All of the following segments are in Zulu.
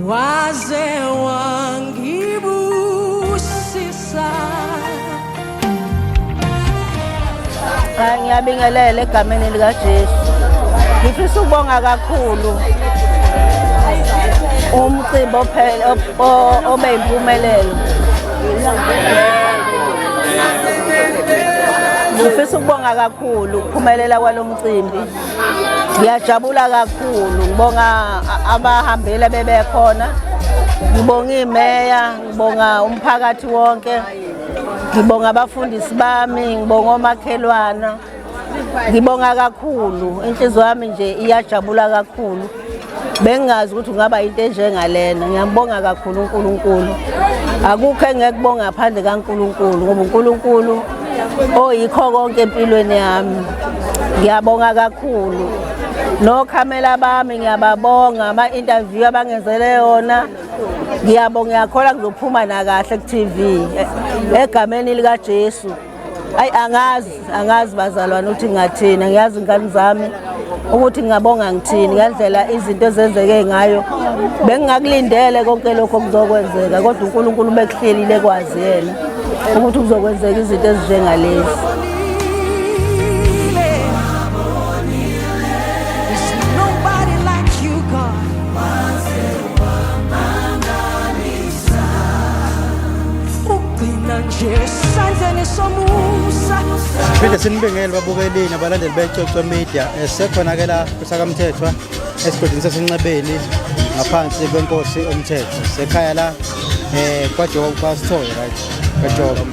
waze wangibusisa. Ngiyabingelela egameni lika Jesu. Ngifisa ukubonga kakhulu umcimbi obe impumelelo. Ngifisa ukubonga kakhulu ukuphumelela kwalomcimbi. Ngiyajabula kakhulu ngibonga abahambile bebekhona. Ngibonga imeya, ngibonga umphakathi wonke. Ngibonga abafundisi bami, ngibonga omakhelwana. Ngibonga kakhulu, inhliziyo yami nje iyajabula kakhulu. Bengazi ukuthi kungaba into enjengalena. Ngiyambonga kakhulu uNkulunkulu. Akukho engekubonga ngaphandle kaNkulunkulu ngoba uNkulunkulu oyikho konke empilweni yami. Ngiyabonga kakhulu. Nokhamela bami ngiyababonga ama-interview abangenzele yona. Ngiyabonga ngiyakhola kuzophuma na kahle ku-TV egameni lika Jesu. Hayi angazi bazalwane ukuthi ngathina. Ngiyazi ingane zami ukuthi ngingabonga ngithini ngendlela izinto ezenzeke ngayo. Bengingakulindele konke lokho kuzokwenzeka kodwa uNkulunkulu bekuhlelile kwazi yena ukuthi kuzokwenzeka izinto ezinjengalezi. Phinde sinibengele babukelini abalandeli beCoco Media. Sekhona ke la kusakamthethwa esigodini saseNcebeni ngaphansi kwenkosi umthetho. Sekhaya la kwaJogo kwaSithoyo right. kwaJogo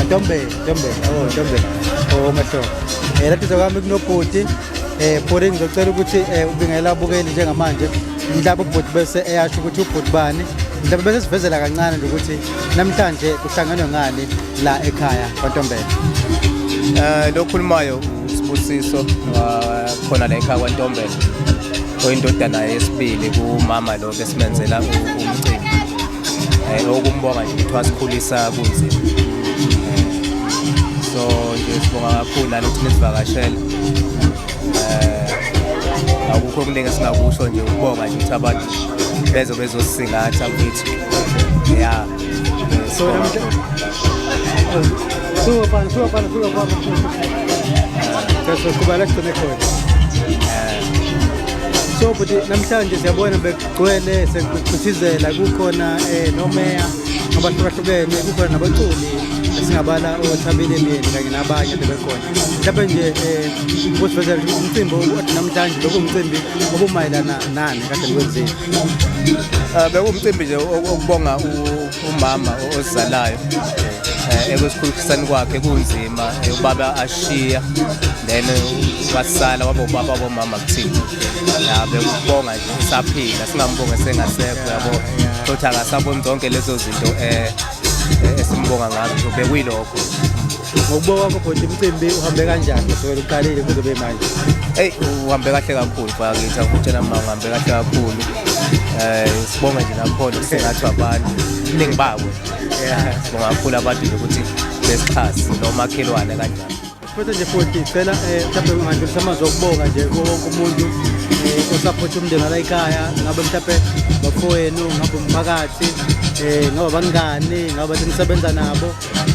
Ntombe. Oh mehlo. Lathi zokwami kunobhuti bhuti ngizocela ukuthi ubingela abukeli njengamanje. Mhlawumbe ubhuti bese eyasho ukuthi ubhuti bani. Mhlawumbe bese sivezela kancane nje ukuthi namhlanje kuhlanganwe ngani la ekhaya kwaNtombela. Lokhulumayo uSibusiso khona la ekhaya kwaNtombela. Oyindodana yesibili kumama lo besimenzela umcimbi. Okumbonga nje ukuthi wasikhulisa kunzima. So nje sibonga kakhulu nalokuthi nisivakashela. Akukho okuningi esingakusho nje ukubonga nje ukuthi abantu bezosisingatha ukuthi yeah. So so but namhlanje siyabona begcwele sekuchithizela kukhona nomeya abahlukahlukene kukhona nabaculi esingabala oThabile Myeni kanye nabanye bekhona mhlawumbe nje kusiveza umcimbi othi namhlanje lokumcimbi obumayelana nani kade nikwenzile. Bekumcimbi nje okubonga umama ozalayo ekusikhulisani kwakhe kunzima ubaba ashiya then wasala waba ubaba womama kuthina. Bekubonga nje saphila singambonga sengasekho yabo kodwa akasaboni zonke lezo zinto esimbonga ngazo bekuyilokho. Ngokubonga kwakho bhuti umcimbi uhambe kanjani kusukela uqalile kuzobe manje? Uhambe kahle kakhulu bakithi akutshela mama uhambe kahle kakhulu. Sibonga nje nakhona singathi abantu iningi babo. Sibonga kakhulu abantu ukuthi besixhasi nomakhelwane kanjani. Futhi nje futhi cela mhlawumbe ngandlulisa amazwi okubonga nje wonke umuntu osupport umndeni la ekhaya ngabe mhlawumbe bafowenu ngabe umphakathi ngaba bangani ngaba nisebenza nabo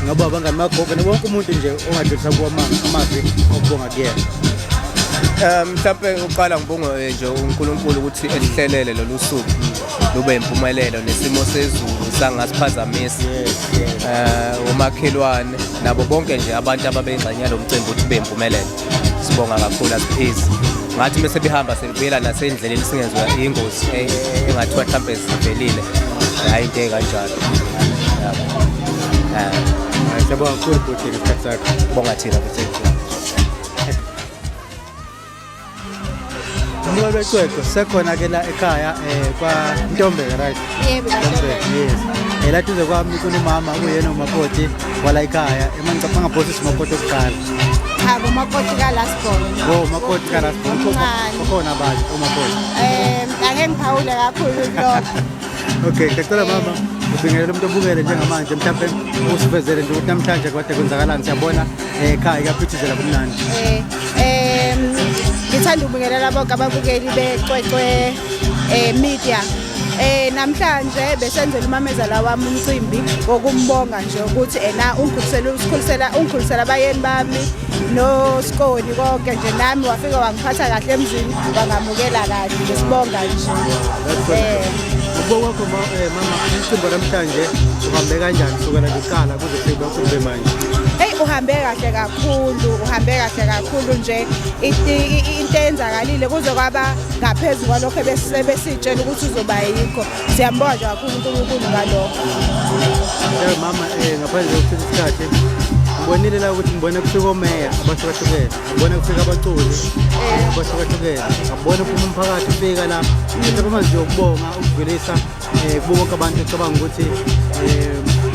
ngaba abangani magogo wonke umuntu nje ongadlulisa kuwa amazwi okubonga kuyena. Mhlawumbe uqala ngibonga nje uNkulunkulu ukuthi elihlelele lolu suku lube impumelelo nesimo sezulu sangasiphazamisa. Umakhelwane nabo bonke nje abantu ababengxenye lomcimbi ukuthi ube impumelelo. Sibonga kakhulu asiphisi. Ngathi mase behamba sebuyela nasendleleni singezwe ingozi engathiwa mhlawumbe sivelile. Hayi into kanjalo. Siyabonga kakhulu futhi ngesikhathi sakho. Bonga thina futhi. Ngoba becwecwe sekhona ke la ekhaya kwaNtombela right. Yebo yes. Lathi zokwami kunomama uyena umakoti wala ekhaya emangicabanga bhosi simakoti okuqala. Cha umakoti kaLasbon. Umakoti kaLasbon. Ukhona bathi umakoti. Angeke ngiphawule kakhulu lokho. Okay, ngicela mama ubingelela umuntu obukele njengamanje mhlawumbe usivezele nje ukuthi namhlanje kade kwenzakalani siyabona ekhaya kaphithizela kumnandi. Ngithanda ukubingelela bonke ababukeli beCwecwe media Namhlanje besenzela umamezala wami umcimbi wokumbonga nje ukuthi ena ungikhulisela abayeni bami noSikoni konke nje nami wafika wangiphatha kahle emzini wangamukela kahle ngesibonga nje. Ubonga kwakho mama umcimbi namhlanje uhambe kanjani kusukela kuqala kuze kufike kube manje? Hey uhambe kahle kakhulu nje into enzakalile kuze kwaba ngaphezulu kwalokho besitshela ukuthi uzoba yikho. Siyambonga nje kakhulu uNkulunkulu ngalokho. Mama ngaphandle kokuchitha isikhathi ngibonile la ukuthi ngibona kufika omeya abahlukahlukene, ngibona kufika abaculi abahlukahlukene, ngabona phuma umphakathi ufika la into manje yokubonga ukuvulisa kubo bonke abantu ecabanga ukuthi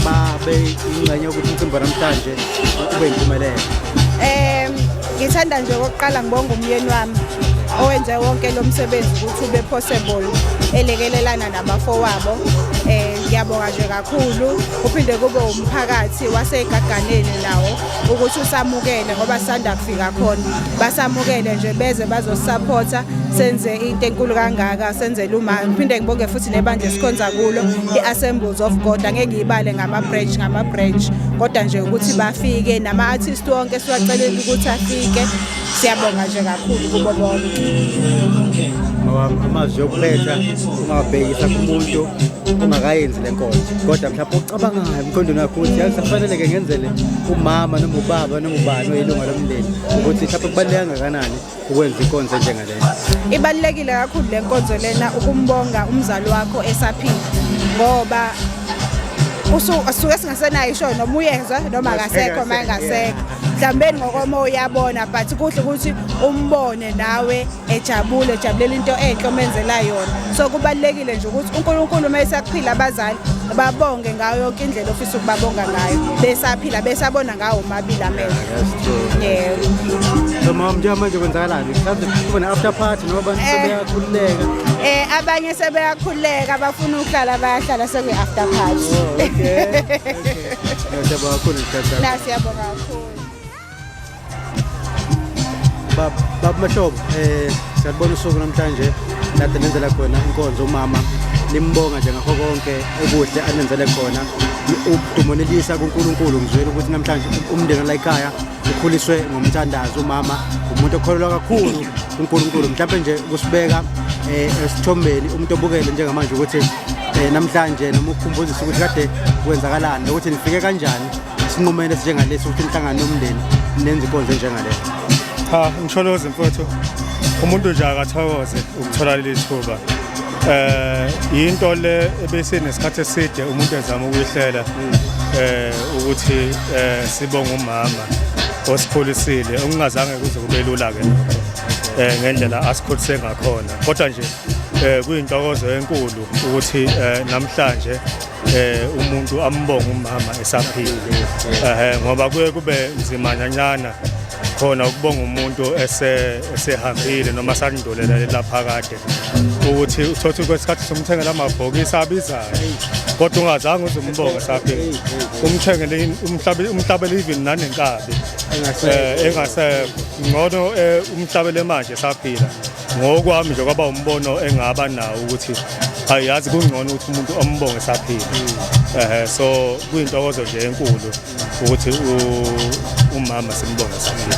babe ingxenye yokuthi umcimbi namhlanje ube impumelelo. Ngithanda nje okokuqala ngibonga umyeni wami owenze wonke lo msebenzi ukuthi ube possible elekelelana nabafowabo. Ngiyabonga nje kakhulu uphinde kube umphakathi waseGaganeni nawo ukuthi usamukele ngoba sisanda kufika khona basamukele nje beze bazosupporta senze into enkulu kangaka senzele umama. Uphinde ngibonge futhi nebandla esikhonza kulo iAssemblies of God angeke ngiyibale ngama branch kodwa nje ukuthi bafike nama artists wonke siwacelela ukuthi afike. Siyabonga nje kakhulu kubo bonke. Amazwi yokuphetha ungabhekisa kumuntu ungakayenzi lenkonzo kodwa mhlawumbe ucabangayo emqondweni wakho ukuthi akusafanele ngenzele umama noma ubaba noma ubani oyilunga lomndeni ukuthi mhlawumbe kubaluleke kangakanani ukwenza inkonzo njengaleyo. Ibalulekile kakhulu lenkonzo lena ukumbonga umzali wakho esaphila ngoba asuke singasenayo isho noma uyezwa noma akasekho manje ngasekho mhlawumbe ngokomo uyabona but kuhle ukuthi umbone nawe ejabulela into enhle omenzela yona. So kubalekile nje ukuthi uNkulunkulu mayesaphila abazali babonge ngayo yonke indlela ofisa ukubabonga ngayo besaphila besabona ngawo omabili amehlo. Yebo. So mama manje kwenzakalani? Mhlawumbe kubona after party noma abantu sebeyakhululeka. Abanye sebeyakhululeka abafuna ukuhlala bayahlala sekuyi after party. Okay. Siyabonga kakhulu Nkosi. Siyabonga kakhulu. Baba Mahlobo siyabona usuku namhlanje lapho nenzela khona inkonzo umama limbonga nje ngakho konke okuhle anenzele khona umonelisa kuNkulunkulu ngizwela ukuthi namhlanje umndeni la ekhaya ukhuliswe ngomthandazo umama umuntu okholwa kakhulu kuNkulunkulu mhlawumbe nje kusibeka esithombeni umuntu obukele njengamanje ukuthi namhlanje noma ukukhumbuzisa ukuthi kade kwenzakalani ukuthi nifike kanjani isinqumelo esinjengalesi ukuthi inhlangano nomndeni nenze inkonzo enjengaleyo. Ngisholoze mfowethu umuntu nje akathokoze ukuthola leli thuba into le ebese nesikhathi eside umuntu ezama ukuyihlela ukuthi sibonge umama osikhulisile okungazange kuze kube lula ke ngendlela asikhulise ngakhona kodwa nje kuyintokozo enkulu ukuthi namhlanje umuntu ambonge umama esaphila ngoba kuye kube nzima nyanyana khona ukubonga umuntu esehambile noma sandolela lapha kade ukuthi uthothi kwesikhathi somthengela amabhokisi abizayo kodwa ungazange uzombonga saphila umthengele umhlabele even nanenkabi engasekho ngcono umhlabele manje saphila ngokwami nje kwaba umbono engaba nawo ukuthi ayazi kungcono ukuthi umuntu ombonge saphila so kuyintokozo nje enkulu ukuthi umama simbonga saphila.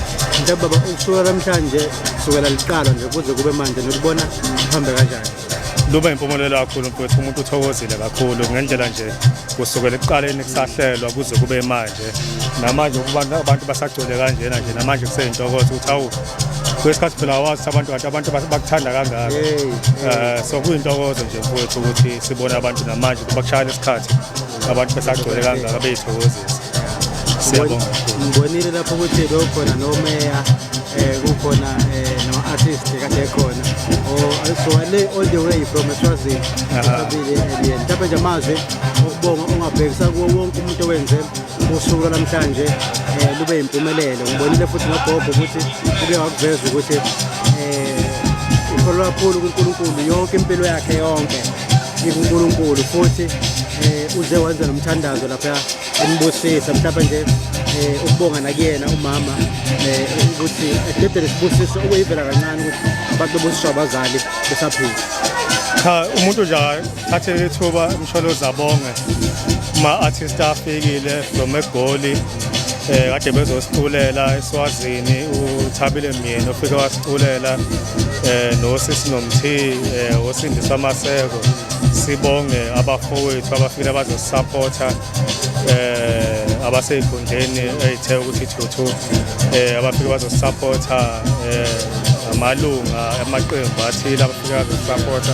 Baba usuka namhlanje kusukela liqala nje kuze kube manje nokubona uhambe kanjani? Lube impumelelo kakhulu mfowethu umuntu uthokozile kakhulu ngendlela nje kusukela ekuqaleni kusahlelwa kuze kube manje namanje abantu basagcwele kanjena nje namanje kuseyintokozo ukuthi awu kwesikhathi phela wazi abantu bakuthanda kangaka so kuyintokozo nje mfowethu ukuthi sibone abantu namanje bakushaya isikhathi abantu basagcwele kangaka beyithokozisa. Siyabonga. Ngibonile lapho ukuthi bekhona nomeya kukhona no-artist kade khona all the way from Eswazini mhlawumbe nje amazwi ukubonga ungabhekisa kuwo wonke umuntu owenze usuku namhlanje lube impumelelo. Ngibonile futhi ngabhobho ukuthi ube wakuveza ukuthi ukholwa kakhulu kuNkulunkulu yonke impilo yakhe yonke kuNkulunkulu futhi uze wenza nomthandazo lapha embusisa mhlawumbe nje ukubonga nakuyena umama ukuthi edede lesibusiso okuyivela kancane ukuthi abantu bosisho abazali besaphila. Cha umuntu nje athathe ithuba Msholozi abonge ma-artist afikile from eGoli kade bezosiculela eSwazini uThabile Myeni ofike wasiculela noSisi Nomthi oSindiswa Maseko sibonge abafowethu abafike bazosupporta abasey'khundleni ey'the ukuthi thuthu abafike bazosupporta amalunga amaqembu athile abafike bazosupporta.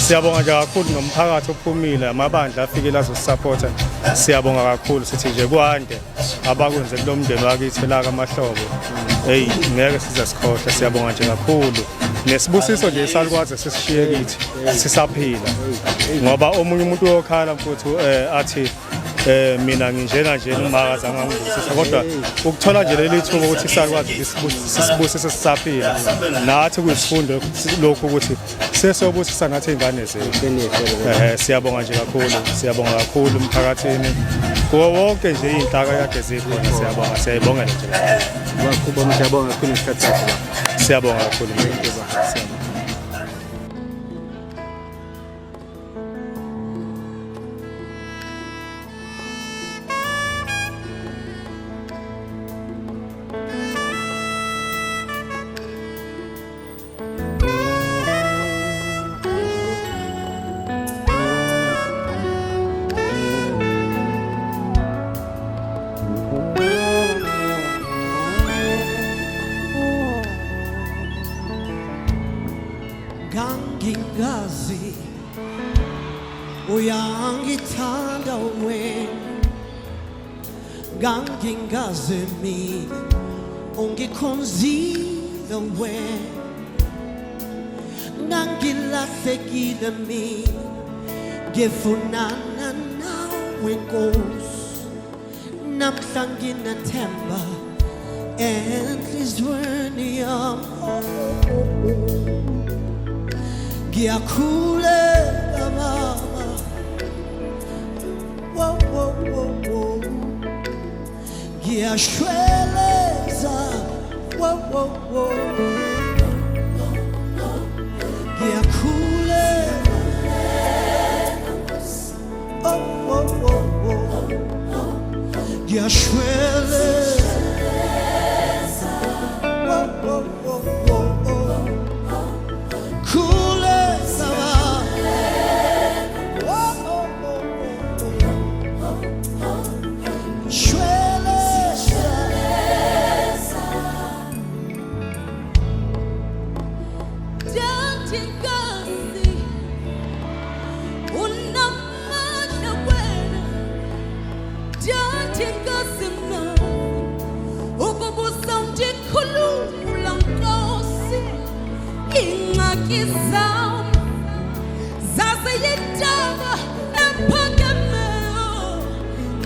Siyabonga nje kakhulu nomphakathi ophumile amabandla afikile azosupporta. Siyabonga kakhulu sithi nje kwande abakwenze kulo mndeni wakithi la kaMahlobo. Hey ngeke size sikhohle siyabonga nje kakhulu. Nesibusiso nje salikwazi sisishiye kithi sisaphila ngoba omunye umuntu uyokhala mfuthu athi mina nginjena nje umakazi angangibusisa kodwa ukuthola nje leli thuba ukuthi sakwazi sisibusise sisaphila nathi kuyisifundo lokho ukuthi sesobusisa nathi izingane zethu. Siyabonga nje kakhulu umphakathini kuwo wonke nje izinhlaka yakhe zikhona siyabonga nje Wakubona siyabonga kakhulu isikhathi sakho. Siyabonga kakhulu. Gangingazi uyangithanda wena Gangingazi mina ungikhonzile wena Nangilahlekile mina ngifunana nawe Nkosi namhla nginathemba enhliziyweni yami Giakhuleka mama Wo wo wo wo Giashweleza Wo wo wo Giakhuleka Oh wo wo wo Giashweleza Wo wo wo wo Zaziyitaba ephakemeo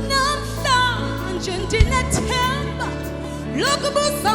namhlanje ndinethemba lokubuza